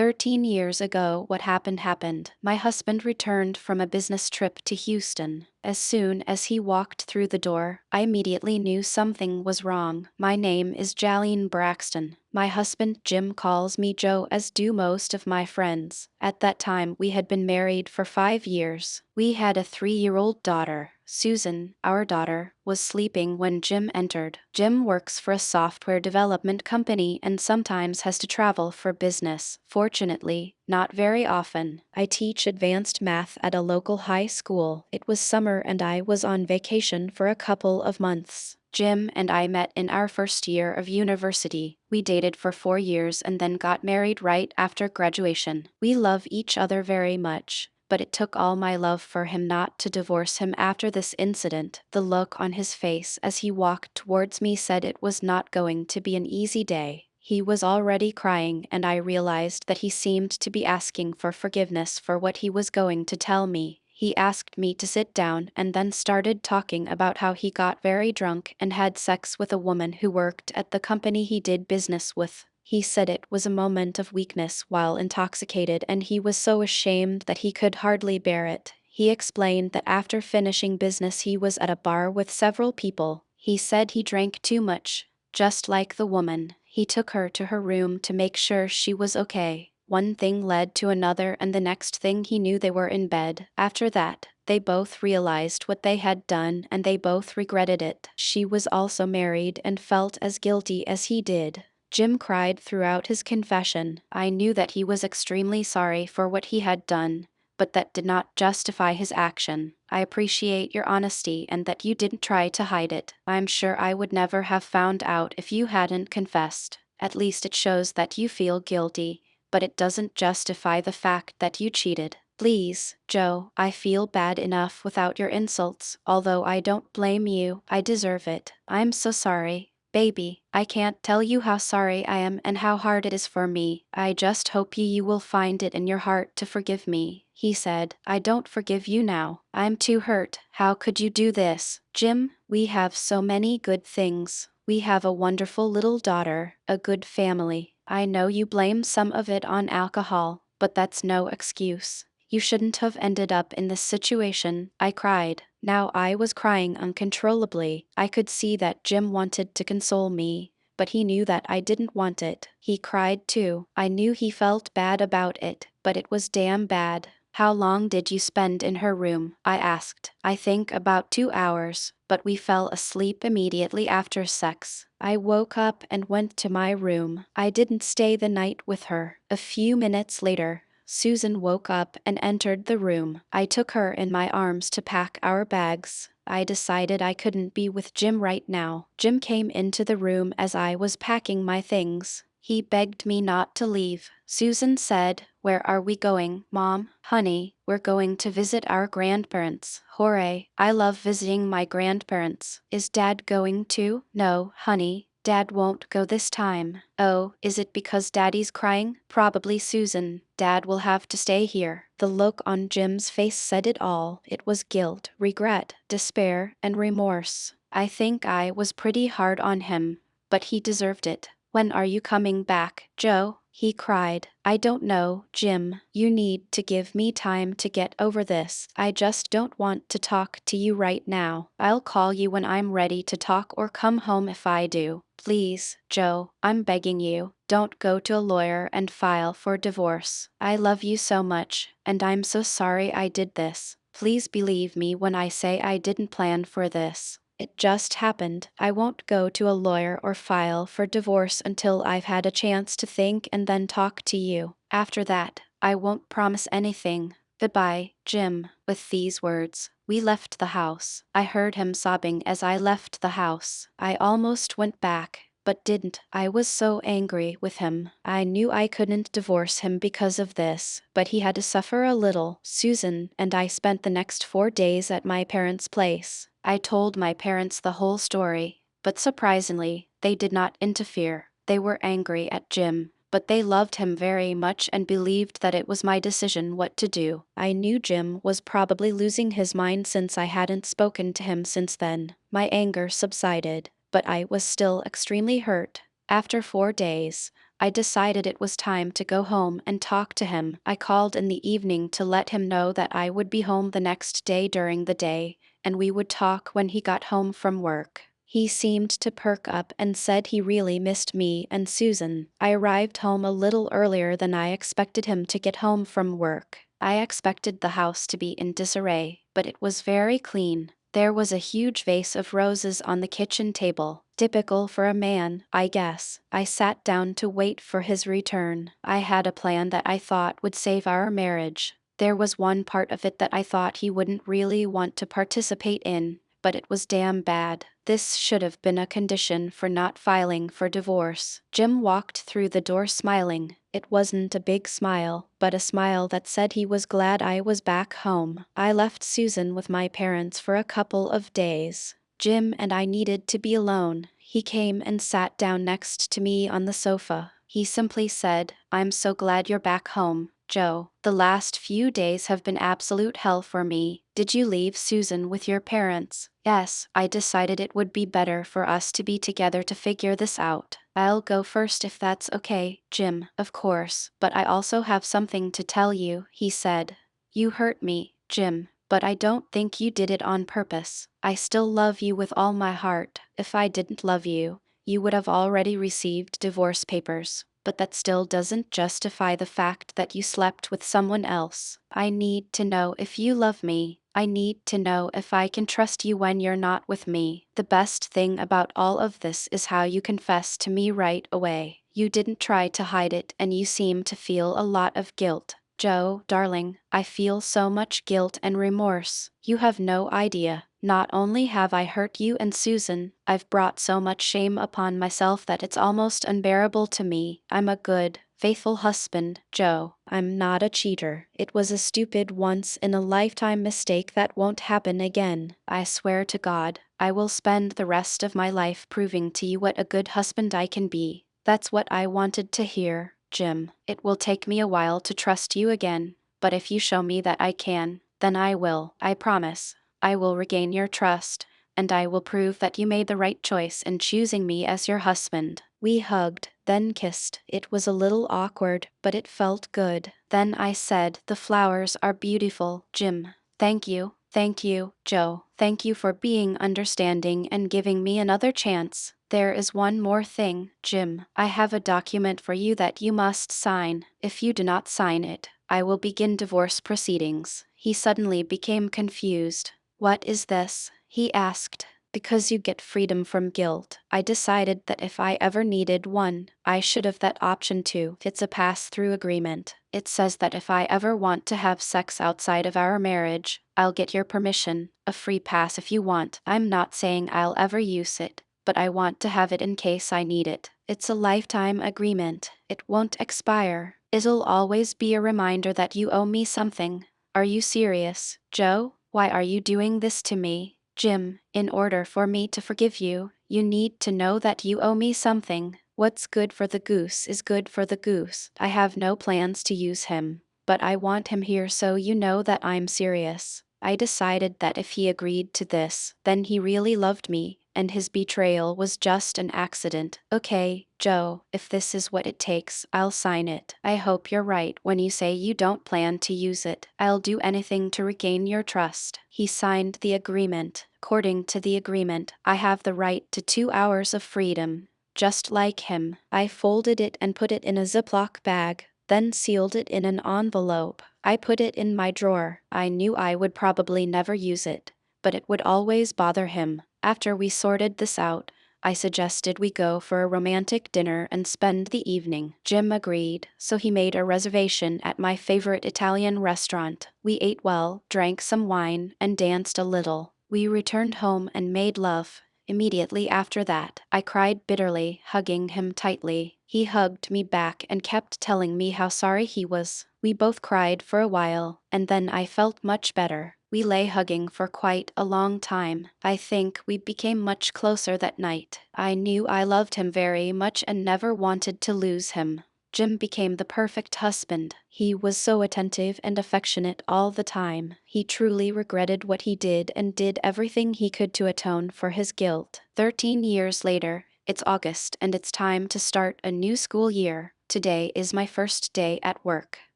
13 years ago, what happened. My husband returned from a business trip to Houston. As soon as he walked through the door, I immediately knew something was wrong. My name is Jalene Braxton. My husband Jim calls me Joe, as do most of my friends. At that time, we had been married for 5 years. We had a 3-year-old daughter. Susan, our daughter, was sleeping when Jim entered. Jim works for a software development company and sometimes has to travel for business. Fortunately, not very often. I teach advanced math at a local high school. It was summer and I was on vacation for a couple of months. Jim and I met in our first year of university. We dated for 4 years and then got married right after graduation. We love each other very much, but it took all my love for him not to divorce him after this incident. The look on his face as he walked towards me said it was not going to be an easy day. He was already crying and I realized that he seemed to be asking for forgiveness for what he was going to tell me. He asked me to sit down and then started talking about how he got very drunk and had sex with a woman who worked at the company he did business with. He said it was a moment of weakness while intoxicated and he was so ashamed that he could hardly bear it. He explained that after finishing business he was at a bar with several people. He said he drank too much. Just like the woman, he took her to her room to make sure she was okay. One thing led to another and the next thing he knew they were in bed. After that, they both realized what they had done and they both regretted it. She was also married and felt as guilty as he did. Jim cried throughout his confession. I knew that he was extremely sorry for what he had done, but that did not justify his action. I appreciate your honesty and that you didn't try to hide it. I'm sure I would never have found out if you hadn't confessed. At least it shows that you feel guilty, but it doesn't justify the fact that you cheated. Please, Joe, I feel bad enough without your insults. Although I don't blame you, I deserve it. I'm so sorry. Baby, I can't tell you how sorry I am and how hard it is for me. I just hope you will find it in your heart to forgive me. He said, I don't forgive you now. I'm too hurt. How could you do this? Jim, we have so many good things. We have a wonderful little daughter, a good family. I know you blame some of it on alcohol, but that's no excuse. You shouldn't have ended up in this situation. I cried. Now I was crying uncontrollably. I could see that Jim wanted to console me, but he knew that I didn't want it. He cried too. I knew he felt bad about it, but it was damn bad. How long did you spend in her room? I asked. I think about 2 hours, but we fell asleep immediately after sex. I woke up and went to my room. I didn't stay the night with her. A few minutes later, Susan woke up and entered the room. I took her in my arms to pack our bags. I decided I couldn't be with Jim right now. Jim came into the room as I was packing my things. He begged me not to leave. Susan said, Where are we going, Mom? Honey, we're going to visit our grandparents. Hooray, I love visiting my grandparents. Is Dad going too? No, honey. Dad won't go this time. Oh, is it because Daddy's crying? Probably Susan. Dad will have to stay here. The look on Jim's face said it all. It was guilt, regret, despair, and remorse. I think I was pretty hard on him, but he deserved it. When are you coming back, Joe? He cried. I don't know, Jim. You need to give me time to get over this. I just don't want to talk to you right now. I'll call you when I'm ready to talk or come home if I do. Please, Joe, I'm begging you. Don't go to a lawyer and file for divorce. I love you so much, and I'm so sorry I did this. Please believe me when I say I didn't plan for this. It just happened. I won't go to a lawyer or file for divorce until I've had a chance to think and then talk to you. After that, I won't promise anything. Goodbye, Jim. With these words, we left the house. I heard him sobbing as I left the house. I almost went back, but didn't. I was so angry with him. I knew I couldn't divorce him because of this, but he had to suffer a little. Susan and I spent the next 4 days at my parents' place. I told my parents the whole story, but surprisingly, they did not interfere. They were angry at Jim, but they loved him very much and believed that it was my decision what to do. I knew Jim was probably losing his mind since I hadn't spoken to him since then. My anger subsided, but I was still extremely hurt. After 4 days, I decided it was time to go home and talk to him. I called in the evening to let him know that I would be home the next day during the day, and we would talk when he got home from work. He seemed to perk up and said he really missed me and Susan. I arrived home a little earlier than I expected him to get home from work. I expected the house to be in disarray, but it was very clean. There was a huge vase of roses on the kitchen table. Typical for a man, I guess. I sat down to wait for his return. I had a plan that I thought would save our marriage. There was one part of it that I thought he wouldn't really want to participate in, but it was damn bad. This should have been a condition for not filing for divorce. Jim walked through the door smiling. It wasn't a big smile, but a smile that said he was glad I was back home. I left Susan with my parents for a couple of days. Jim and I needed to be alone. He came and sat down next to me on the sofa. He simply said, "I'm so glad you're back home, Joe. The last few days have been absolute hell for me." "Did you leave Susan with your parents?" "Yes, I decided it would be better for us to be together to figure this out." "I'll go first if that's okay, Jim." "Of course, but I also have something to tell you," he said. "You hurt me, Jim, but I don't think you did it on purpose. I still love you with all my heart. If I didn't love you, you would have already received divorce papers. But that still doesn't justify the fact that you slept with someone else. I need to know if you love me. I need to know if I can trust you when you're not with me. The best thing about all of this is how you confess to me right away. You didn't try to hide it, and you seem to feel a lot of guilt. Joe, darling, I feel so much guilt and remorse. You have no idea. Not only have I hurt you and Susan, I've brought so much shame upon myself that it's almost unbearable to me. I'm a good, faithful husband, Joe. I'm not a cheater. It was a stupid once-in-a-lifetime mistake that won't happen again. I swear to God, I will spend the rest of my life proving to you what a good husband I can be." That's what I wanted to hear, Jim. "It will take me a while to trust you again, but if you show me that I can, then I will. I promise. I will regain your trust, and I will prove that you made the right choice in choosing me as your husband." We hugged, then kissed. It was a little awkward, but it felt good. Then I said, "The flowers are beautiful, Jim." "Thank you. Thank you, Joe. Thank you for being understanding and giving me another chance. There is one more thing, Jim. I have a document for you that you must sign. If you do not sign it, I will begin divorce proceedings." He suddenly became confused. "What is this?" he asked. "Because you get freedom from guilt. I decided that if I ever needed one, I should have that option too. It's a pass-through agreement. It says that if I ever want to have sex outside of our marriage, I'll get your permission. A free pass if you want. I'm not saying I'll ever use it, but I want to have it in case I need it. It's a lifetime agreement. It won't expire. It'll always be a reminder that you owe me something." "Are you serious, Joe? Why are you doing this to me?" "Jim, in order for me to forgive you, you need to know that you owe me something. What's good for the goose is good for the goose. I have no plans to use him, but I want him here so you know that I'm serious." I decided that if he agreed to this, then he really loved me, and his betrayal was just an accident. "Okay, Joe, if this is what it takes, I'll sign it. I hope you're right when you say you don't plan to use it. I'll do anything to regain your trust." He signed the agreement. According to the agreement, I have the right to 2 hours of freedom. Just like him, I folded it and put it in a Ziploc bag, then sealed it in an envelope. I put it in my drawer. I knew I would probably never use it, but it would always bother him. After we sorted this out, I suggested we go for a romantic dinner and spend the evening. Jim agreed, so he made a reservation at my favorite Italian restaurant. We ate well, drank some wine, and danced a little. We returned home and made love. Immediately after that, I cried bitterly, hugging him tightly. He hugged me back and kept telling me how sorry he was. We both cried for a while, and then I felt much better. We lay hugging for quite a long time. I think we became much closer that night. I knew I loved him very much and never wanted to lose him. Jim became the perfect husband. He was so attentive and affectionate all the time. He truly regretted what he did and did everything he could to atone for his guilt. 13 years later, It's August and it's time to start a new school year. Today is my first day at work.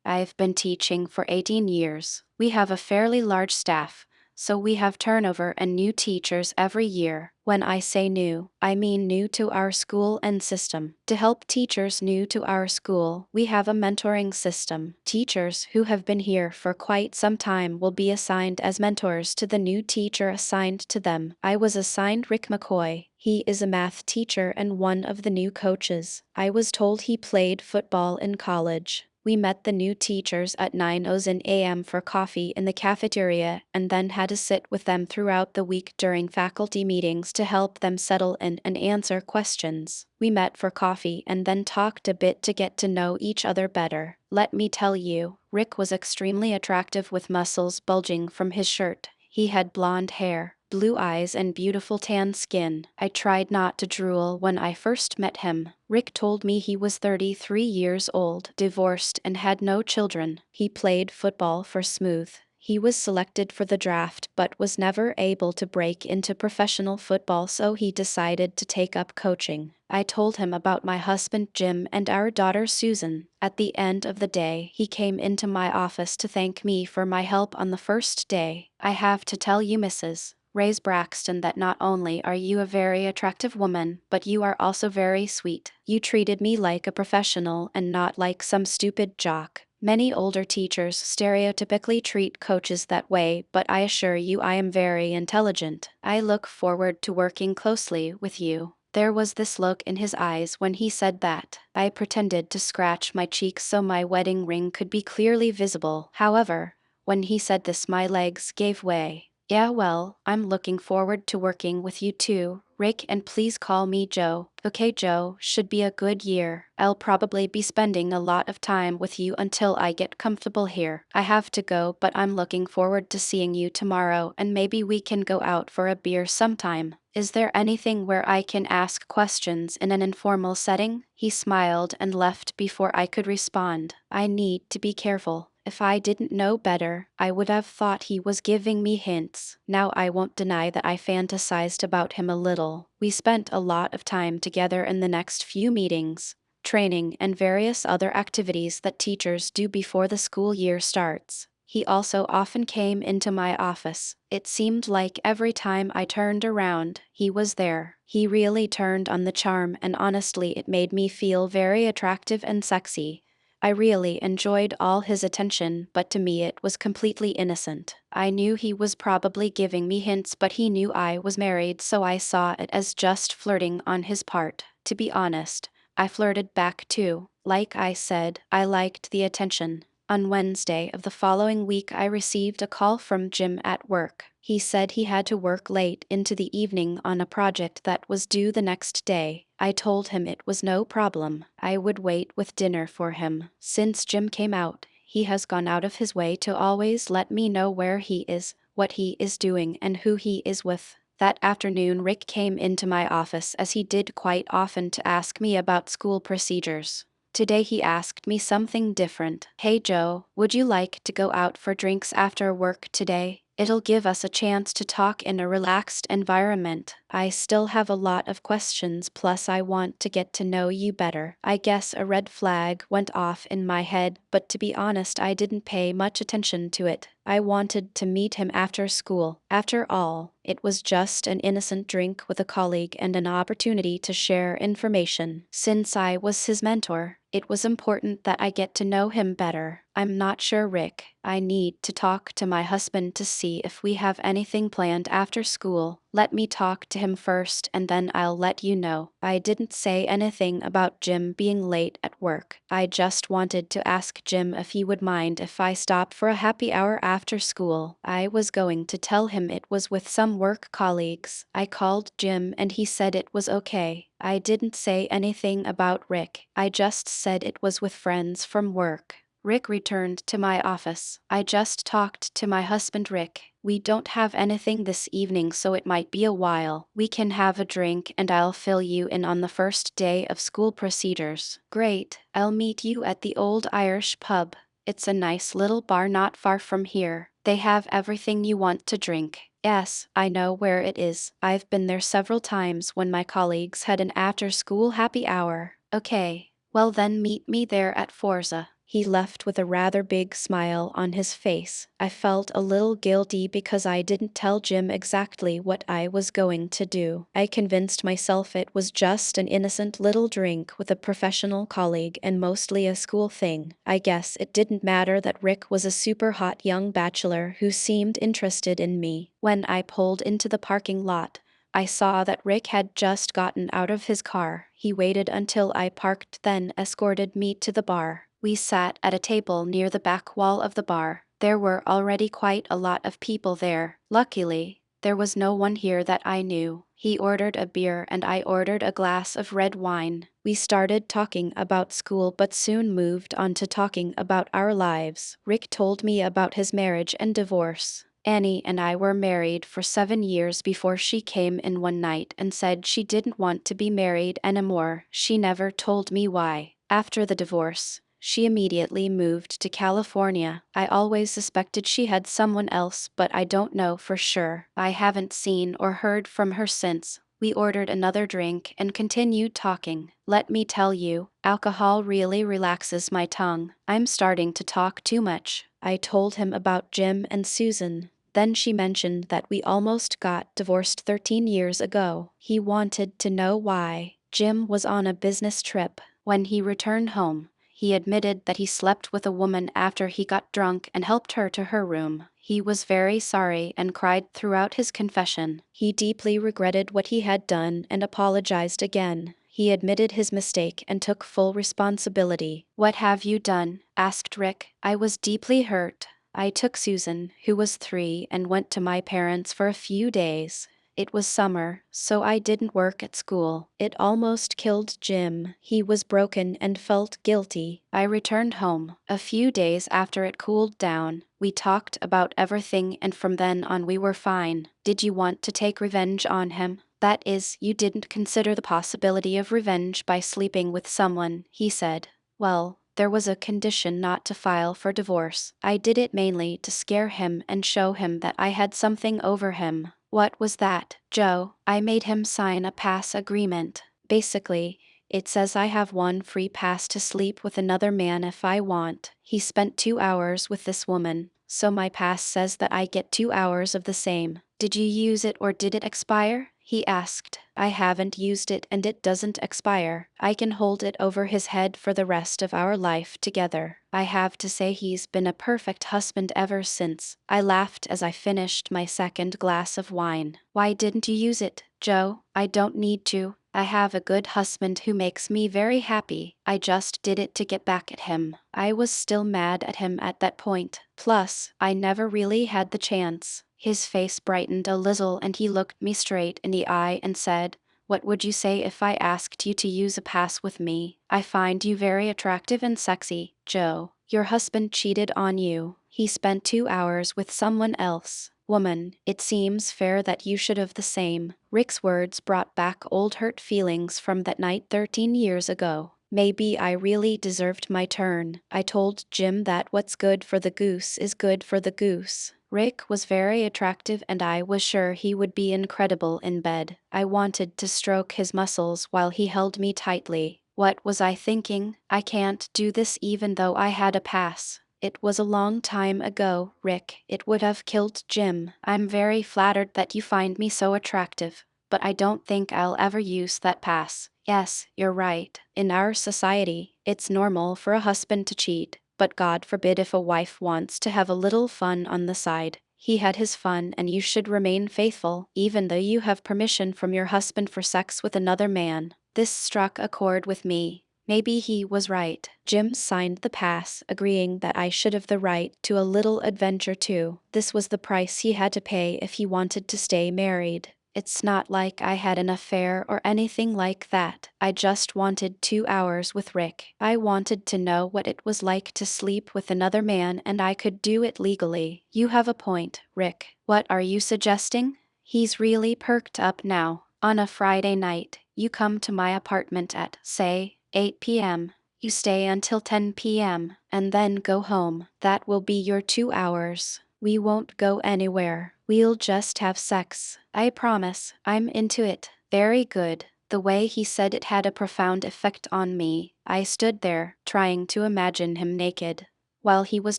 I've been teaching for 18 years. We have a fairly large staff, so we have turnover and new teachers every year. When I say new, I mean new to our school and system. To help teachers new to our school, we have a mentoring system. Teachers who have been here for quite some time will be assigned as mentors to the new teacher assigned to them. I was assigned Rick McCoy. He is a math teacher and one of the new coaches. I was told he played football in college. We met the new teachers at 9:00 a.m. for coffee in the cafeteria and then had to sit with them throughout the week during faculty meetings to help them settle in and answer questions. We met for coffee and then talked a bit to get to know each other better. Let me tell you, Rick was extremely attractive with muscles bulging from his shirt. He had blonde hair, blue eyes and beautiful tan skin. I tried not to drool when I first met him. Rick told me he was 33 years old, divorced and had no children. He played football for Smooth. He was selected for the draft but was never able to break into professional football, so he decided to take up coaching. I told him about my husband Jim and our daughter Susan. At the end of the day, he came into my office to thank me for my help on the first day. I have to tell you, Mrs. Ray's Braxton, that not only are you a very attractive woman, but you are also very sweet. You treated me like a professional and not like some stupid jock. Many older teachers stereotypically treat coaches that way, but I assure you I am very intelligent. I look forward to working closely with you. There was this look in his eyes when he said that. I pretended to scratch my cheeks so my wedding ring could be clearly visible. However, when he said this, my legs gave way. Yeah, well, I'm looking forward to working with you too, Rick, and please call me Joe. Okay, Joe, should be a good year. I'll probably be spending a lot of time with you until I get comfortable here. I have to go, but I'm looking forward to seeing you tomorrow and maybe we can go out for a beer sometime. Is there anything where I can ask questions in an informal setting? He smiled and left before I could respond. I need to be careful. If I didn't know better, I would have thought he was giving me hints. Now I won't deny that I fantasized about him a little. We spent a lot of time together in the next few meetings, training, and various other activities that teachers do before the school year starts. He also often came into my office. It seemed like every time I turned around, he was there. He really turned on the charm, and honestly, it made me feel very attractive and sexy. I really enjoyed all his attention, but to me it was completely innocent. I knew he was probably giving me hints, but he knew I was married, so I saw it as just flirting on his part. To be honest, I flirted back too. Like I said, I liked the attention. On Wednesday of the following week, I received a call from Jim at work. He said he had to work late into the evening on a project that was due the next day. I told him it was no problem. I would wait with dinner for him. Since Jim came out, he has gone out of his way to always let me know where he is, what he is doing, and who he is with. That afternoon, Rick came into my office, as he did quite often, to ask me about school procedures. Today he asked me something different. Hey Joe, would you like to go out for drinks after work today? It'll give us a chance to talk in a relaxed environment. I still have a lot of questions, plus I want to get to know you better. I guess a red flag went off in my head, but to be honest, I didn't pay much attention to it. I wanted to meet him after school. After all, it was just an innocent drink with a colleague and an opportunity to share information. Since I was his mentor, it was important that I get to know him better. I'm not sure, Rick. I need to talk to my husband to see if we have anything planned after school. Let me talk to him first and then I'll let you know. I didn't say anything about Jim being late at work. I just wanted to ask Jim if he would mind if I stopped for a happy hour after school. I was going to tell him it was with some work colleagues. I called Jim and he said it was okay. I didn't say anything about Rick. I just said it was with friends from work. Rick returned to my office. I just talked to my husband, Rick. We don't have anything this evening, so it might be a while. We can have a drink and I'll fill you in on the first day of school procedures. Great. I'll meet you at the Old Irish Pub. It's a nice little bar not far from here. They have everything you want to drink. Yes, I know where it is. I've been there several times when my colleagues had an after-school happy hour. Okay, well then meet me there at Forza. He left with a rather big smile on his face. I felt a little guilty because I didn't tell Jim exactly what I was going to do. I convinced myself it was just an innocent little drink with a professional colleague and mostly a school thing. I guess it didn't matter that Rick was a super hot young bachelor who seemed interested in me. When I pulled into the parking lot, I saw that Rick had just gotten out of his car. He waited until I parked, then escorted me to the bar. We sat at a table near the back wall of the bar. There were already quite a lot of people there. Luckily, there was no one here that I knew. He ordered a beer and I ordered a glass of red wine. We started talking about school but soon moved on to talking about our lives. Rick told me about his marriage and divorce. Annie and I were married for 7 years before she came in one night and said she didn't want to be married anymore. She never told me why. After the divorce, she immediately moved to California. I always suspected she had someone else, but I don't know for sure. I haven't seen or heard from her since. We ordered another drink and continued talking. Let me tell you, alcohol really relaxes my tongue. I'm starting to talk too much. I told him about Jim and Susan. Then she mentioned that we almost got divorced 13 years ago. He wanted to know why. Jim was on a business trip. When he returned home, he admitted that he slept with a woman after he got drunk and helped her to her room. He was very sorry and cried throughout his confession. He deeply regretted what he had done and apologized again. He admitted his mistake and took full responsibility. "What have you done?" asked Rick. "I was deeply hurt. I took Susan, who was 3, and went to my parents for a few days. It was summer, so I didn't work at school. It almost killed Jim. He was broken and felt guilty. I returned home. A few days after it cooled down, we talked about everything and from then on we were fine. Did you want to take revenge on him? That is, you didn't consider the possibility of revenge by sleeping with someone," he said. "Well, there was a condition not to file for divorce. I did it mainly to scare him and show him that I had something over him." "What was that, Joe?" "I made him sign a pass agreement. Basically, it says I have 1 free pass to sleep with another man if I want. He spent 2 hours with this woman, so my pass says that I get 2 hours of the same." "Did you use it or did it expire?" he asked. "I haven't used it and it doesn't expire. I can hold it over his head for the rest of our life together. I have to say he's been a perfect husband ever since." I laughed as I finished my second glass of wine. "Why didn't you use it, Joe?" "I don't need to. I have a good husband who makes me very happy. I just did it to get back at him." I was still mad at him at that point. Plus, I never really had the chance. His face brightened a little and he looked me straight in the eye and said, "What would you say if I asked you to use a pass with me? I find you very attractive and sexy, Joe. Your husband cheated on you. He spent 2 hours with someone else. Woman, it seems fair that you should have the same." Rick's words brought back old hurt feelings from that night 13 years ago. Maybe I really deserved my turn. I told Jim that what's good for the goose is good for the goose. Rick was very attractive and I was sure he would be incredible in bed. I wanted to stroke his muscles while he held me tightly. What was I thinking? I can't do this even though I had a pass. It was a long time ago, Rick. It would have killed Jim. I'm very flattered that you find me so attractive, but I don't think I'll ever use that pass. Yes, you're right. In our society, it's normal for a husband to cheat, but God forbid if a wife wants to have a little fun on the side. He had his fun and you should remain faithful, even though you have permission from your husband for sex with another man. This struck a chord with me. Maybe he was right. Jim signed the pass, agreeing that I should have the right to a little adventure too. This was the price he had to pay if he wanted to stay married. It's not like I had an affair or anything like that. I just wanted 2 hours with Rick. I wanted to know what it was like to sleep with another man and I could do it legally. You have a point, Rick. What are you suggesting? He's really perked up now. On a Friday night, you come to my apartment at, say, 8 p.m. You stay until 10 p.m. and then go home. That will be your 2 hours. We won't go anywhere. We'll just have sex. I promise. I'm into it. Very good. The way he said it had a profound effect on me. I stood there, trying to imagine him naked. While he was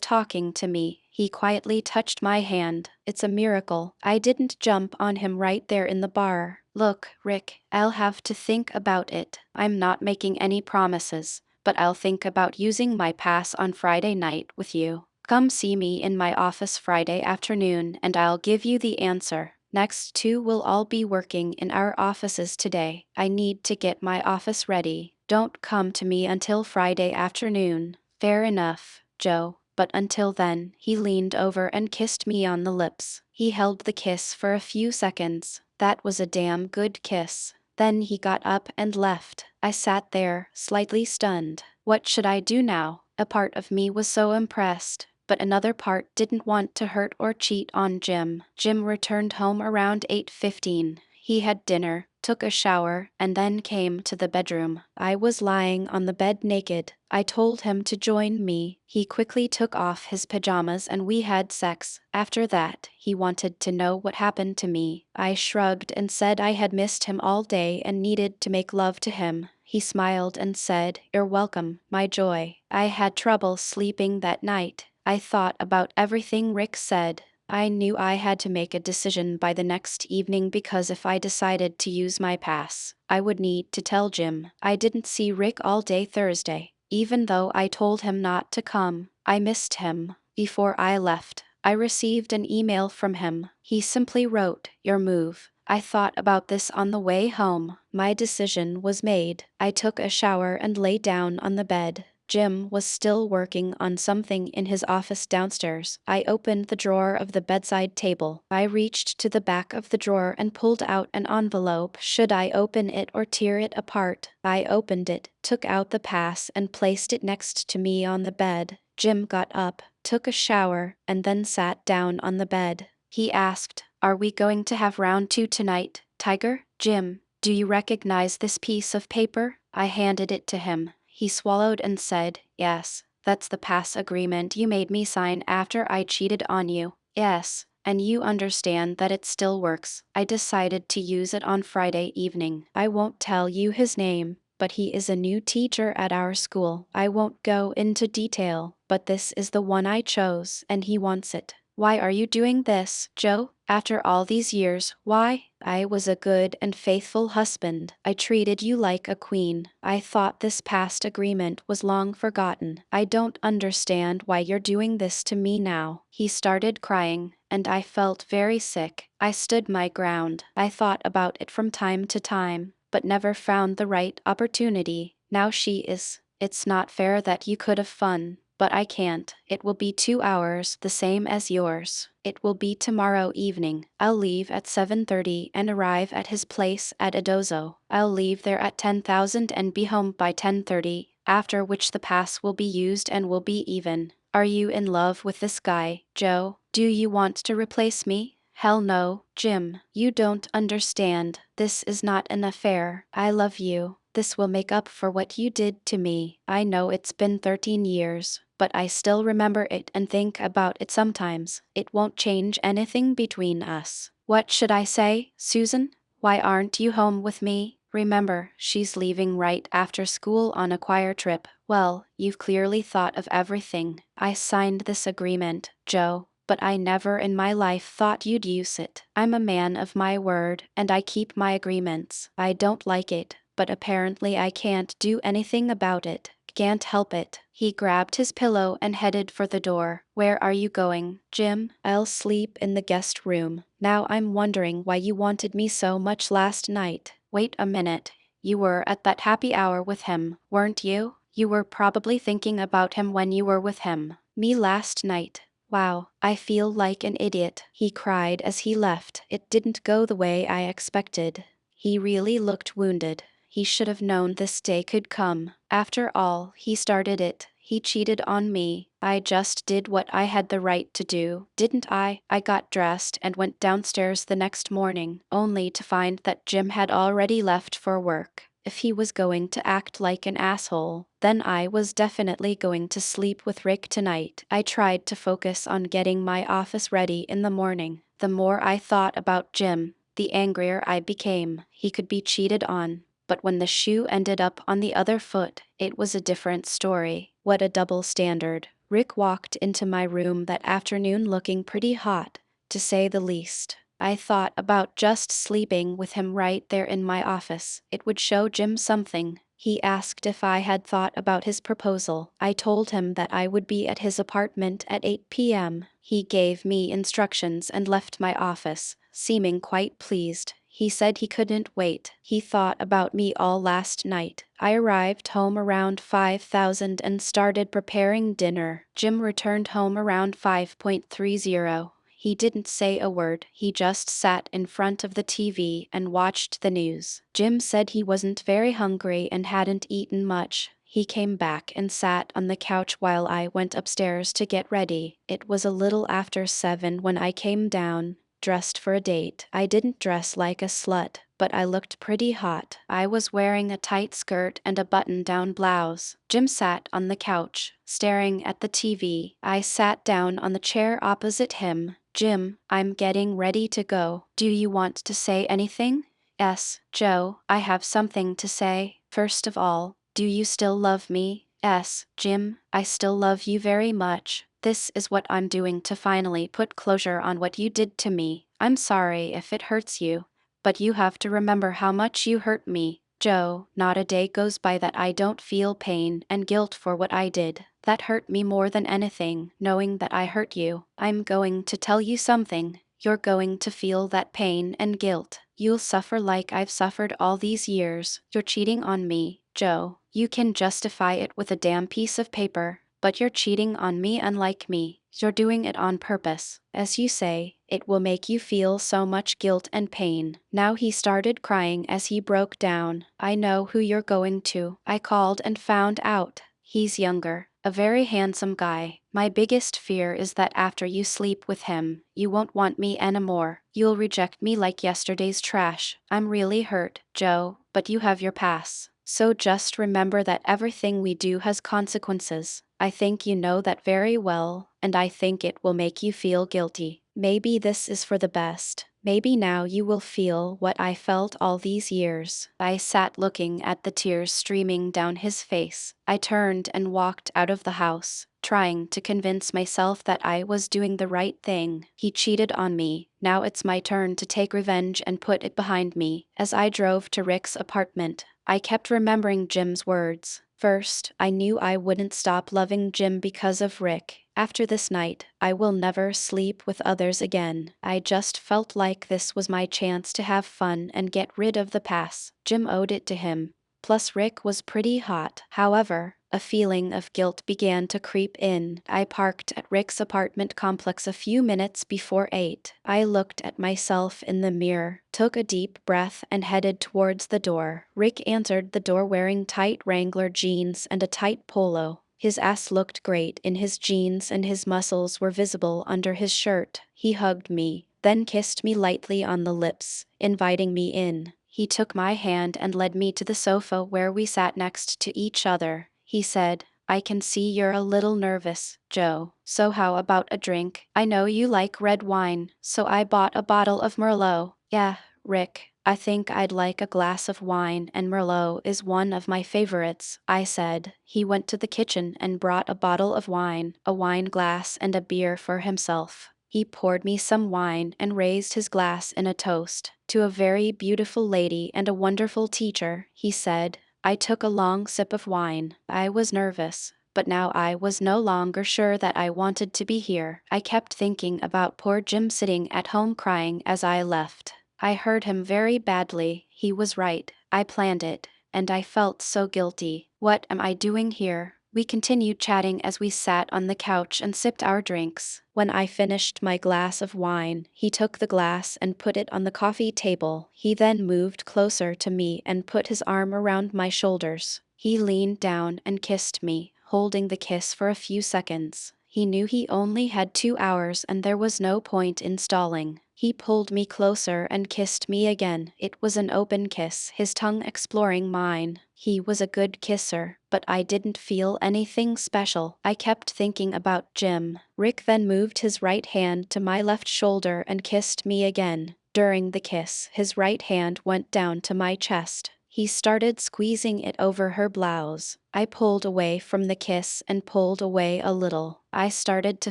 talking to me, he quietly touched my hand. It's a miracle I didn't jump on him right there in the bar. Look, Rick, I'll have to think about it. I'm not making any promises, but I'll think about using my pass on Friday night with you. Come see me in my office Friday afternoon and I'll give you the answer. Next two will all be working in our offices today. I need to get my office ready. Don't come to me until Friday afternoon. Fair enough, Joe. But until then, he leaned over and kissed me on the lips. He held the kiss for a few seconds. That was a damn good kiss. Then he got up and left. I sat there, slightly stunned. What should I do now? A part of me was so impressed, but another part didn't want to hurt or cheat on Jim. Jim returned home around 8:15. He had dinner, took a shower, and then came to the bedroom. I was lying on the bed naked. I told him to join me. He quickly took off his pajamas and we had sex. After that, he wanted to know what happened to me. I shrugged and said I had missed him all day and needed to make love to him. He smiled and said, "You're welcome, my joy." I had trouble sleeping that night. I thought about everything Rick said. I knew I had to make a decision by the next evening because if I decided to use my pass, I would need to tell Jim. I didn't see Rick all day Thursday. Even though I told him not to come, I missed him. Before I left, I received an email from him. He simply wrote, "Your move." I thought about this on the way home. My decision was made. I took a shower and lay down on the bed. Jim was still working on something in his office downstairs. I opened the drawer of the bedside table. I reached to the back of the drawer and pulled out an envelope. Should I open it or tear it apart? I opened it, took out the pass and placed it next to me on the bed. Jim got up, took a shower, and then sat down on the bed. He asked, "Are we going to have round two tonight, Tiger?" "Jim, do you recognize this piece of paper?" I handed it to him. He swallowed and said, "Yes, that's the pass agreement you made me sign after I cheated on you." "Yes, and you understand that it still works." I decided to use it on Friday evening. I won't tell you his name, but he is a new teacher at our school. I won't go into detail, but this is the one I chose, and he wants it. "Why are you doing this, Joe? After all these years, why?" "I was a good and faithful husband. I treated you like a queen. I thought this past agreement was long forgotten. I don't understand why you're doing this to me now." He started crying, and I felt very sick. I stood my ground. I thought about it from time to time, but never found the right opportunity. Now she is. It's not fair that you could have fun. But I can't. It will be 2 hours, the same as yours. It will be tomorrow evening. I'll leave at 7:30 and arrive at his place at Edozo. I'll leave there at 10,000 and be home by 10:30, after which the pass will be used and we'll be even. Are you in love with this guy, Joe? Do you want to replace me? Hell no, Jim. You don't understand. This is not an affair. I love you. This will make up for what you did to me. I know it's been 13 years, but I still remember it and think about it sometimes. It won't change anything between us. What should I say, Susan? Why aren't you home with me? Remember, she's leaving right after school on a choir trip. Well, you've clearly thought of everything. I signed this agreement, Joe, but I never in my life thought you'd use it. I'm a man of my word, and I keep my agreements. I don't like it, but apparently I can't do anything about it. Can't help it." He grabbed his pillow and headed for the door. "Where are you going, Jim?" "I'll sleep in the guest room. Now I'm wondering why you wanted me so much last night." "Wait a minute. You were at that happy hour with him, weren't you? You were probably thinking about him when you were with him." "Me last night. Wow, I feel like an idiot," he cried as he left. "It didn't go the way I expected." He really looked wounded. He should have known this day could come. After all, he started it. He cheated on me. I just did what I had the right to do, didn't I? I got dressed and went downstairs the next morning, only to find that Jim had already left for work. If he was going to act like an asshole, then I was definitely going to sleep with Rick tonight. I tried to focus on getting my office ready in the morning. The more I thought about Jim, the angrier I became. He could be cheated on. But when the shoe ended up on the other foot, it was a different story. What a double standard. Rick walked into my room that afternoon looking pretty hot, to say the least. I thought about just sleeping with him right there in my office. It would show Jim something. He asked if I had thought about his proposal. I told him that I would be at his apartment at 8 p.m. He gave me instructions and left my office, seeming quite pleased. He said he couldn't wait. He thought about me all last night. I arrived home around 5,000 and started preparing dinner. Jim returned home around 5:30. He didn't say a word, he just sat in front of the TV and watched the news. Jim said he wasn't very hungry and hadn't eaten much. He came back and sat on the couch while I went upstairs to get ready. It was a little after 7 when I came down, dressed for a date. I didn't dress like a slut, but I looked pretty hot. I was wearing a tight skirt and a button-down blouse. Jim sat on the couch, staring at the TV. I sat down on the chair opposite him. Jim, I'm getting ready to go. Do you want to say anything? Yes, Joe, I have something to say. First of all, do you still love me? Yes, Jim, I still love you very much. This is what I'm doing to finally put closure on what you did to me. I'm sorry if it hurts you, but you have to remember how much you hurt me. Joe, not a day goes by that I don't feel pain and guilt for what I did. That hurt me more than anything, knowing that I hurt you. I'm going to tell you something. You're going to feel that pain and guilt. You'll suffer like I've suffered all these years. You're cheating on me, Joe. You can justify it with a damn piece of paper, but you're cheating on me unlike me. You're doing it on purpose. As you say, it will make you feel so much guilt and pain. Now he started crying as he broke down. I know who you're going to. I called and found out. He's younger, a very handsome guy. My biggest fear is that after you sleep with him, you won't want me anymore. You'll reject me like yesterday's trash. I'm really hurt, Joe, but you have your pass. So just remember that everything we do has consequences. I think you know that very well, and I think it will make you feel guilty. Maybe this is for the best. Maybe now you will feel what I felt all these years. I sat looking at the tears streaming down his face. I turned and walked out of the house, trying to convince myself that I was doing the right thing. He cheated on me. Now it's my turn to take revenge and put it behind me. As I drove to Rick's apartment, I kept remembering Jim's words. First, I knew I wouldn't stop loving Jim because of Rick. After this night, I will never sleep with others again. I just felt like this was my chance to have fun and get rid of the past. Jim owed it to him. Plus Rick was pretty hot. However, a feeling of guilt began to creep in. I parked at Rick's apartment complex a few minutes before 8. I looked at myself in the mirror, took a deep breath and headed towards the door. Rick answered the door wearing tight Wrangler jeans and a tight polo. His ass looked great in his jeans and his muscles were visible under his shirt. He hugged me, then kissed me lightly on the lips, inviting me in. He took my hand and led me to the sofa where we sat next to each other. He said, I can see you're a little nervous, Joe. So how about a drink? I know you like red wine, so I bought a bottle of Merlot. Yeah, Rick, I think I'd like a glass of wine and Merlot is one of my favorites, I said. He went to the kitchen and brought a bottle of wine, a wine glass and a beer for himself. He poured me some wine and raised his glass in a toast. To a very beautiful lady and a wonderful teacher, he said. I took a long sip of wine. I was nervous, but now I was no longer sure that I wanted to be here. I kept thinking about poor Jim sitting at home crying as I left. I hurt him very badly. He was right. I planned it, and I felt so guilty. What am I doing here? We continued chatting as we sat on the couch and sipped our drinks. When I finished my glass of wine, he took the glass and put it on the coffee table. He then moved closer to me and put his arm around my shoulders. He leaned down and kissed me, holding the kiss for a few seconds. He knew he only had 2 hours and there was no point in stalling. He pulled me closer and kissed me again. It was an open kiss, his tongue exploring mine. He was a good kisser, but I didn't feel anything special. I kept thinking about Jim. Rick then moved his right hand to my left shoulder and kissed me again. During the kiss, his right hand went down to my chest. He started squeezing it over her blouse. I pulled away from the kiss and pulled away a little. I started to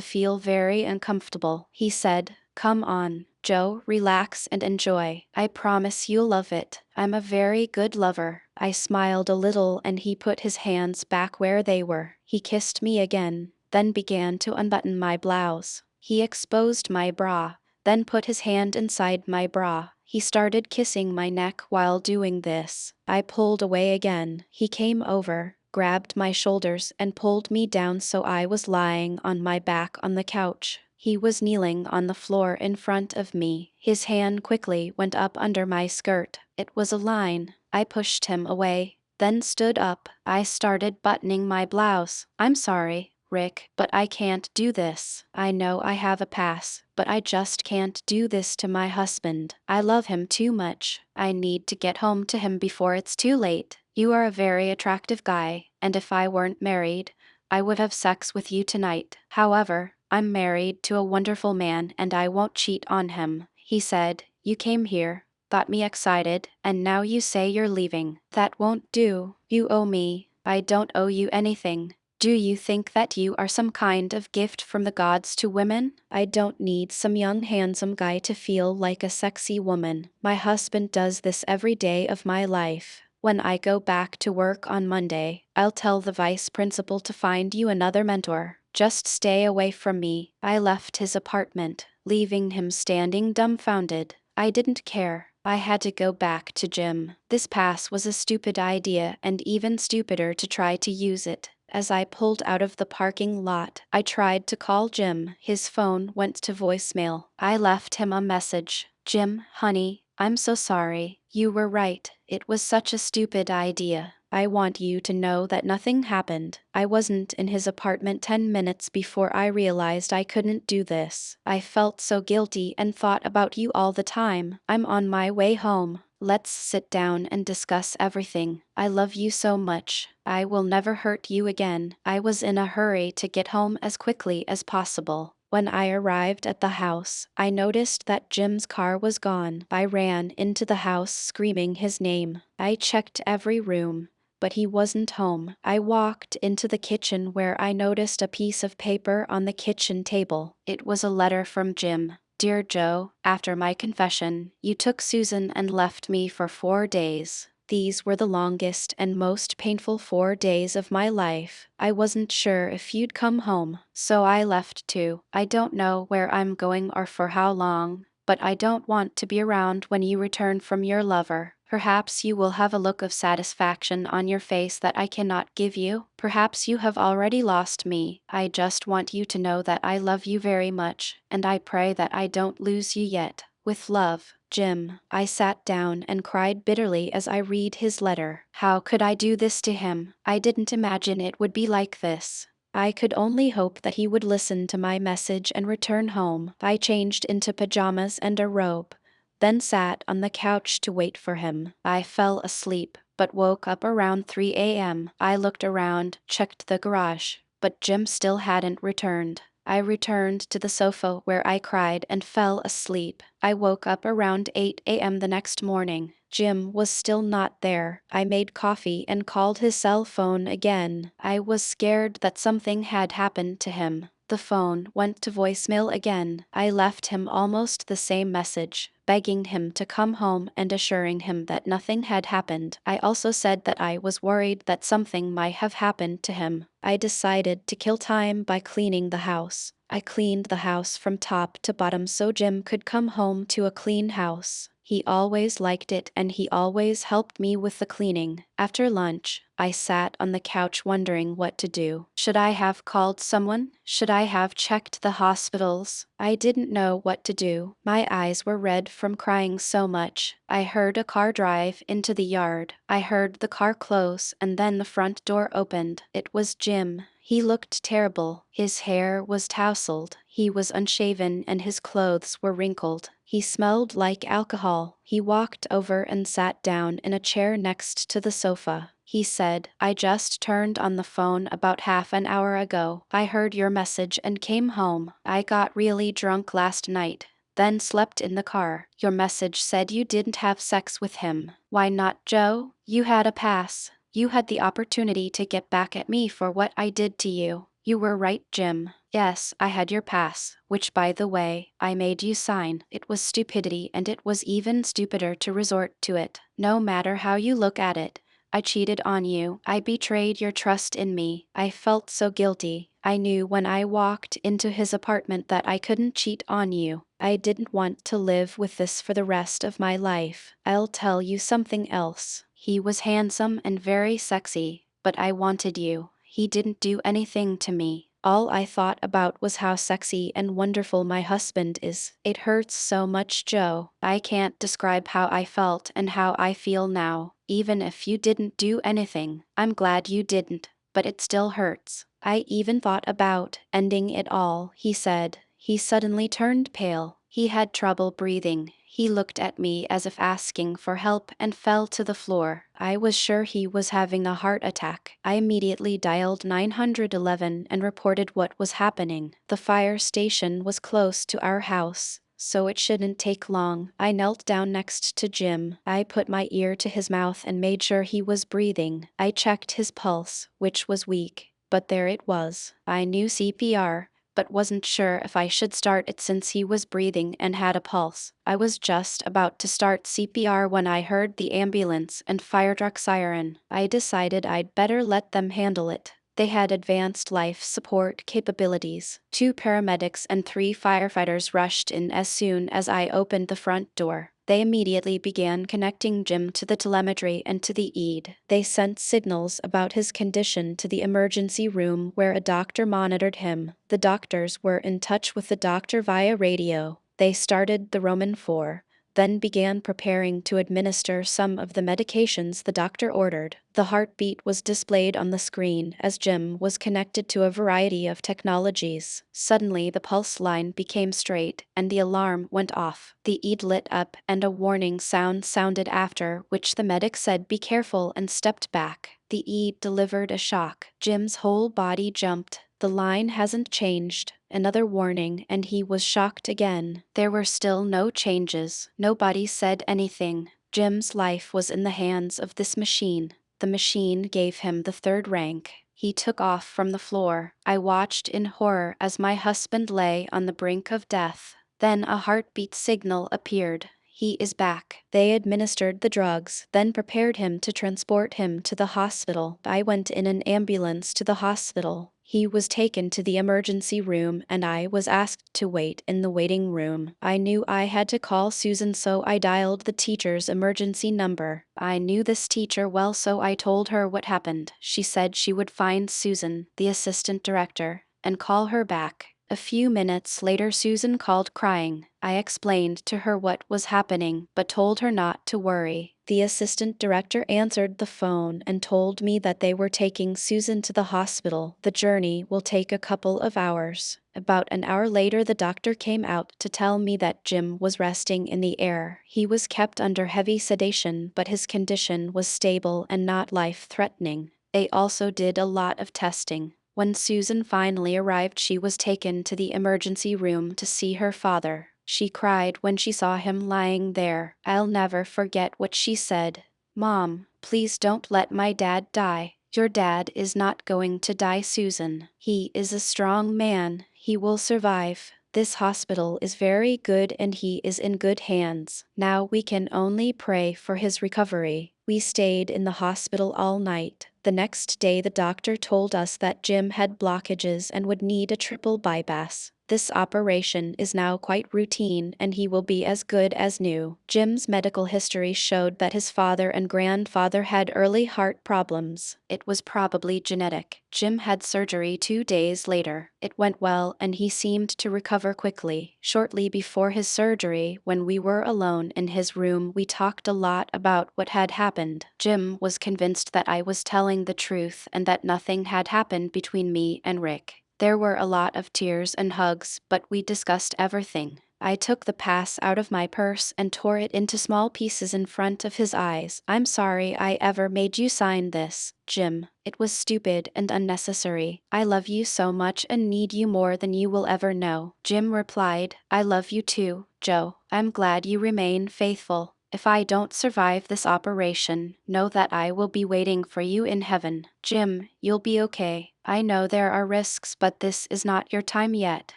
feel very uncomfortable. He said, "Come on, Joe, relax and enjoy. I promise you'll love it. I'm a very good lover." I smiled a little and he put his hands back where they were. He kissed me again, then began to unbutton my blouse. He exposed my bra, then put his hand inside my bra. He started kissing my neck while doing this. I pulled away again. He came over, grabbed my shoulders and pulled me down so I was lying on my back on the couch. He was kneeling on the floor in front of me. His hand quickly went up under my skirt. It was a line. I pushed him away, then stood up. I started buttoning my blouse. "I'm sorry, Rick, but I can't do this. I know I have a pass, but I just can't do this to my husband. I love him too much. I need to get home to him before it's too late. You are a very attractive guy, and if I weren't married, I would have sex with you tonight. However, I'm married to a wonderful man and I won't cheat on him." He said, "You came here, got me excited, and now you say you're leaving. That won't do. You owe me. I don't owe you anything. Do you think that you are some kind of gift from the gods to women? I don't need some young handsome guy to feel like a sexy woman. My husband does this every day of my life. When I go back to work on Monday, I'll tell the vice principal to find you another mentor. Just stay away from me." I left his apartment, leaving him standing dumbfounded. I didn't care. I had to go back to Jim. This pass was a stupid idea and even stupider to try to use it. As I pulled out of the parking lot, I tried to call Jim. His phone went to voicemail. I left him a message. "Jim, honey, I'm so sorry. You were right. It was such a stupid idea. I want you to know that nothing happened. I wasn't in his apartment 10 minutes before I realized I couldn't do this. I felt so guilty and thought about you all the time. I'm on my way home. Let's sit down and discuss everything. I love you so much. I will never hurt you again." I was in a hurry to get home as quickly as possible. When I arrived at the house, I noticed that Jim's car was gone. I ran into the house screaming his name. I checked every room, but he wasn't home. I walked into the kitchen where I noticed a piece of paper on the kitchen table. It was a letter from Jim. "Dear Joe, after my confession, you took Susan and left me for 4 days. These were the longest and most painful 4 days of my life. I wasn't sure if you'd come home, so I left too. I don't know where I'm going or for how long, but I don't want to be around when you return from your lover. Perhaps you will have a look of satisfaction on your face that I cannot give you. Perhaps you have already lost me. I just want you to know that I love you very much, and I pray that I don't lose you yet. With love, Jim." I sat down and cried bitterly as I read his letter. How could I do this to him? I didn't imagine it would be like this. I could only hope that he would listen to my message and return home. I changed into pajamas and a robe, then sat on the couch to wait for him. I fell asleep, but woke up around 3 a.m. I looked around, checked the garage, but Jim still hadn't returned. I returned to the sofa where I cried and fell asleep. I woke up around 8 a.m. the next morning. Jim was still not there. I made coffee and called his cell phone again. I was scared that something had happened to him. The phone went to voicemail again. I left him almost the same message, begging him to come home and assuring him that nothing had happened. I also said that I was worried that something might have happened to him. I decided to kill time by cleaning the house. I cleaned the house from top to bottom so Jim could come home to a clean house. He always liked it and he always helped me with the cleaning. After lunch, I sat on the couch wondering what to do. Should I have called someone? Should I have checked the hospitals? I didn't know what to do. My eyes were red from crying so much. I heard a car drive into the yard. I heard the car close and then the front door opened. It was Jim. He looked terrible. His hair was tousled, he was unshaven and his clothes were wrinkled. He smelled like alcohol. He walked over and sat down in a chair next to the sofa. He said, "I just turned on the phone about half an hour ago. I heard your message and came home. I got really drunk last night, then slept in the car. Your message said you didn't have sex with him. Why not, Joe? You had a pass. You had the opportunity to get back at me for what I did to you. You were right, Jim. Yes, I had your pass, which by the way, I made you sign. It was stupidity, and it was even stupider to resort to it. No matter how you look at it, I cheated on you. I betrayed your trust in me. I felt so guilty. I knew when I walked into his apartment that I couldn't cheat on you. I didn't want to live with this for the rest of my life. I'll tell you something else. He was handsome and very sexy, but I wanted you. He didn't do anything to me. All I thought about was how sexy and wonderful my husband is. It hurts so much, Joe. I can't describe how I felt and how I feel now. Even if you didn't do anything, I'm glad you didn't, but it still hurts. I even thought about ending it all," he said. He suddenly turned pale. He had trouble breathing. He looked at me as if asking for help and fell to the floor. I was sure he was having a heart attack. I immediately dialed 911 and reported what was happening. The fire station was close to our house, so it shouldn't take long. I knelt down next to Jim. I put my ear to his mouth and made sure he was breathing. I checked his pulse, which was weak, but there it was. I knew CPR, but wasn't sure if I should start it since he was breathing and had a pulse. I was just about to start CPR when I heard the ambulance and fire truck siren. I decided I'd better let them handle it. They had advanced life support capabilities. 2 paramedics and 3 firefighters rushed in as soon as I opened the front door. They immediately began connecting Jim to the telemetry and to the ED. They sent signals about his condition to the emergency room where a doctor monitored him. The doctors were in touch with the doctor via radio. They started the Roman 4, then began preparing to administer some of the medications the doctor ordered. The heartbeat was displayed on the screen as Jim was connected to a variety of technologies. Suddenly, the pulse line became straight, and the alarm went off. The ED lit up, and a warning sound sounded after, which the medic said, "Be careful," and stepped back. The ED delivered a shock. Jim's whole body jumped. The line hasn't changed. Another warning, and he was shocked again. There were still no changes. Nobody said anything. Jim's life was in the hands of this machine. The machine gave him the 3rd rank. He took off from the floor. I watched in horror as my husband lay on the brink of death. Then a heartbeat signal appeared. "He is back." They administered the drugs, then prepared him to transport him to the hospital. I went in an ambulance to the hospital. He was taken to the emergency room, and I was asked to wait in the waiting room. I knew I had to call Susan, so I dialed the teacher's emergency number. I knew this teacher well, so I told her what happened. She said she would find Susan, the assistant director, and call her back. A few minutes later, Susan called crying. I explained to her what was happening, but told her not to worry. The assistant director answered the phone and told me that they were taking Susan to the hospital. The journey will take a couple of hours. About an hour later, the doctor came out to tell me that Jim was resting in the air. He was kept under heavy sedation, but his condition was stable and not life-threatening. They also did a lot of testing. When Susan finally arrived, she was taken to the emergency room to see her father. She cried when she saw him lying there. I'll never forget what she said. "Mom, please don't let my dad die. Your dad is not going to die, Susan. He is a strong man. He will survive. This hospital is very good and he is in good hands. Now we can only pray for his recovery." We stayed in the hospital all night. The next day, the doctor told us that Jim had blockages and would need a triple bypass. This operation is now quite routine and he will be as good as new. Jim's medical history showed that his father and grandfather had early heart problems. It was probably genetic. Jim had surgery 2 days later. It went well and he seemed to recover quickly. Shortly before his surgery, when we were alone in his room, we talked a lot about what had happened. Jim was convinced that I was telling the truth and that nothing had happened between me and Rick. There were a lot of tears and hugs, but we discussed everything. I took the pass out of my purse and tore it into small pieces in front of his eyes. I'm sorry I ever made you sign this, Jim. It was stupid and unnecessary. I love you so much and need you more than you will ever know. Jim replied, I love you too, Joe. I'm glad you remain faithful. If I don't survive this operation, know that I will be waiting for you in heaven. Jim, you'll be okay. I know there are risks, but this is not your time yet.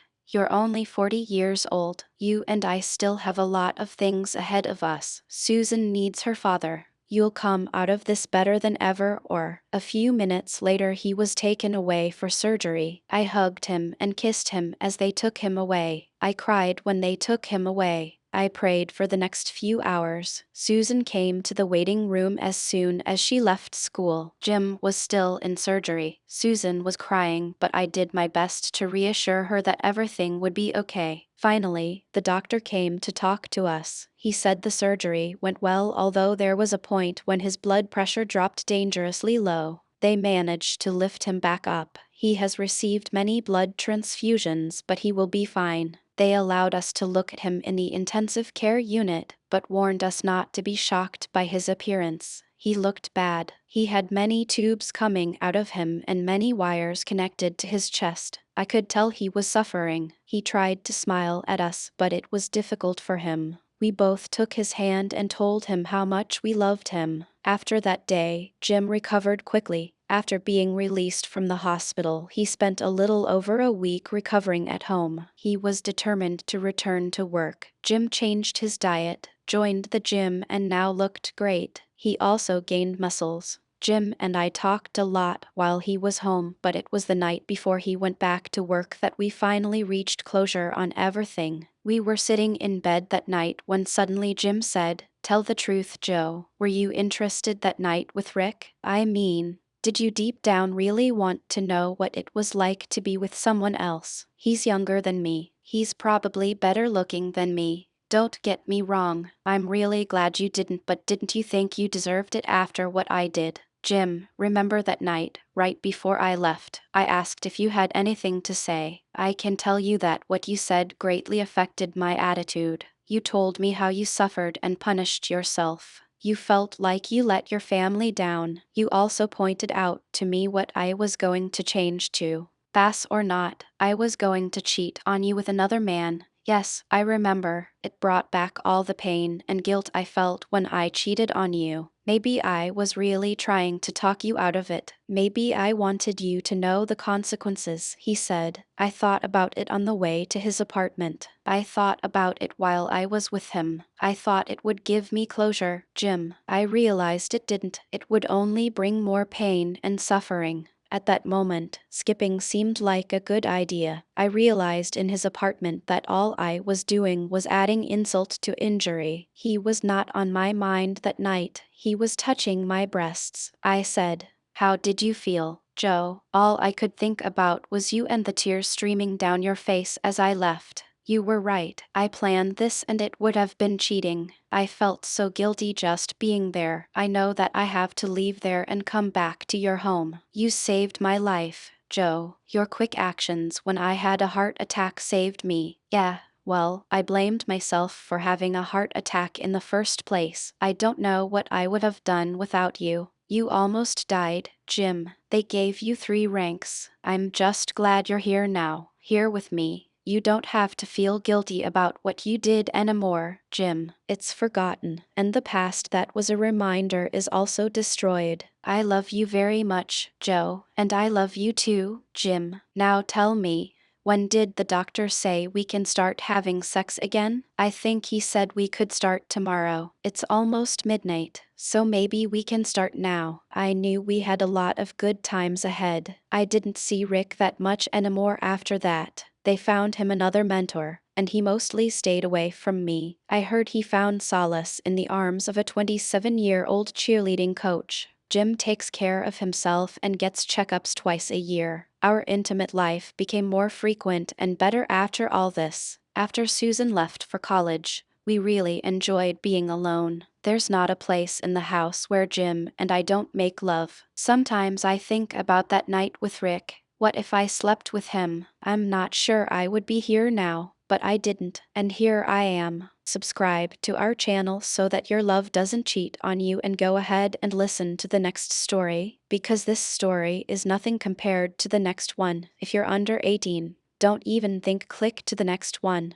You're only 40 years old. You and I still have a lot of things ahead of us. Susan needs her father. You'll come out of this better than ever. Or, a few minutes later, he was taken away for surgery. I hugged him and kissed him as they took him away. I cried when they took him away. I prayed for the next few hours. Susan came to the waiting room as soon as she left school. Jim was still in surgery. Susan was crying, but I did my best to reassure her that everything would be okay. Finally, the doctor came to talk to us. He said the surgery went well, although there was a point when his blood pressure dropped dangerously low. They managed to lift him back up. He has received many blood transfusions, but he will be fine. They allowed us to look at him in the intensive care unit, but warned us not to be shocked by his appearance. He looked bad. He had many tubes coming out of him and many wires connected to his chest. I could tell he was suffering. He tried to smile at us, but it was difficult for him. We both took his hand and told him how much we loved him. After that day, Jim recovered quickly. After being released from the hospital, he spent a little over a week recovering at home. He was determined to return to work. Jim changed his diet, joined the gym, and now looked great. He also gained muscles. Jim and I talked a lot while he was home, but it was the night before he went back to work that we finally reached closure on everything. We were sitting in bed that night when suddenly Jim said, "Tell the truth, Joe. Were you interested that night with Rick? I mean, did you deep down really want to know what it was like to be with someone else? He's younger than me. He's probably better looking than me. Don't get me wrong, I'm really glad you didn't, but didn't you think you deserved it after what I did?" Jim, remember that night, right before I left, I asked if you had anything to say. I can tell you that what you said greatly affected my attitude. You told me how you suffered and punished yourself. You felt like you let your family down. You also pointed out to me what I was going to change to. Fast or not, I was going to cheat on you with another man. Yes, I remember. It brought back all the pain and guilt I felt when I cheated on you. Maybe I was really trying to talk you out of it. Maybe I wanted you to know the consequences, he said. I thought about it on the way to his apartment. I thought about it while I was with him. I thought it would give me closure, Jim. I realized it didn't. It would only bring more pain and suffering. At that moment, skipping seemed like a good idea. I realized in his apartment that all I was doing was adding insult to injury. He was not on my mind that night. He was touching my breasts. I said, "How did you feel, Joe?" All I could think about was you and the tears streaming down your face as I left. You were right. I planned this and it would have been cheating. I felt so guilty just being there. I know that I have to leave there and come back to your home. You saved my life, Joe. Your quick actions when I had a heart attack saved me. Yeah. Well, I blamed myself for having a heart attack in the first place. I don't know what I would have done without you. You almost died, Jim. They gave you 3 ranks. I'm just glad you're here now, here with me. You don't have to feel guilty about what you did anymore, Jim. It's forgotten, and the past that was a reminder is also destroyed. I love you very much, Joe, and I love you too, Jim. Now tell me, when did the doctor say we can start having sex again? I think he said we could start tomorrow. It's almost midnight, so maybe we can start now. I knew we had a lot of good times ahead. I didn't see Rick that much anymore after that. They found him another mentor, and he mostly stayed away from me. I heard he found solace in the arms of a 27-year-old cheerleading coach. Jim takes care of himself and gets checkups twice a year. Our intimate life became more frequent and better after all this. After Susan left for college, we really enjoyed being alone. There's not a place in the house where Jim and I don't make love. Sometimes I think about that night with Rick. What if I slept with him? I'm not sure I would be here now. but I didn't, and here I am. Subscribe to our channel so that your love doesn't cheat on you, and go ahead and listen to the next story, because this story is nothing compared to the next one. If you're under 18, don't even think, click to the next one.